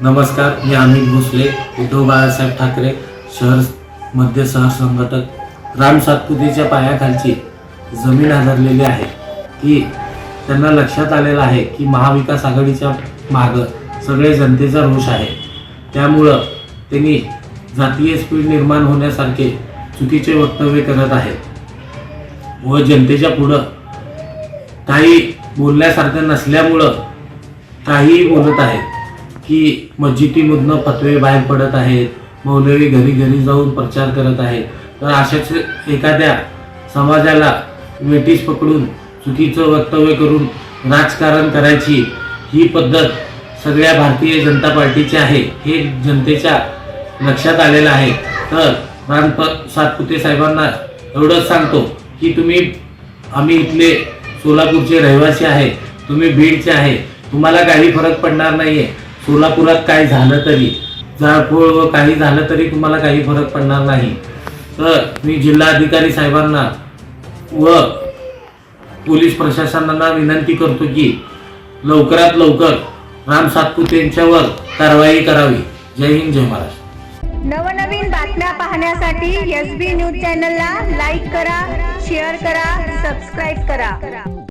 नमस्कार, मी अमित भोसले, उद्धव बाळासाहेब ठाकरे मध्य सहसंघटक. राम सातपुतेच्या पायाखालची जमीन हादरलेली आहे की त्यांना लक्षात आलेलं आहे की महाविकास आघाडीच्या मागं सगळे जनतेचा रोष आहे. त्यामुळं त्यांनी जातीय स्पीड निर्माण होण्यासारखे चुकीचे वक्तव्य करत आहेत व जनतेच्या पुढं काही बोलण्यासारखं नसल्यामुळं काहीही बोलत आहेत की मस्जिदीमधून फतवे बाहेर पडत आहेत, मौलवी घरी घरी जाऊन प्रचार करत आहेत. तर अशाच एखाद्या समाजाला वेठीस पकडून चुकीचं वक्तव्य करून राजकारण करायची ही पद्धत सगळ्या भारतीय जनता पार्टीची आहे हे जनतेच्या लक्षात आलेलं आहे. तर राम सातपुते साहेबांना एवढंच सांगतो की आम्ही इथले सोलापूरचे रहिवासी आहे, तुम्ही बीडचे आहे, तुम्हाला काही फरक पडणार नाहीये. सोलापुरात काय झालं तरी, जाळपोळ व काही झालं तरी तुम्हाला काही फरक पडणार नाही. तर मी जिल्हाधिकारी साहेबांना व पोलीस प्रशासनाला विनंती करतो की लवकरात लवकर राम सातपुते यांच्यावर कारवाई करावी. जय हिंद, जय महाराष्ट्र. नवनवीन बातम्या पाहण्यासाठी SB न्यूज चॅनलला लाईक करा, शेअर करा, सबस्क्राईब करा.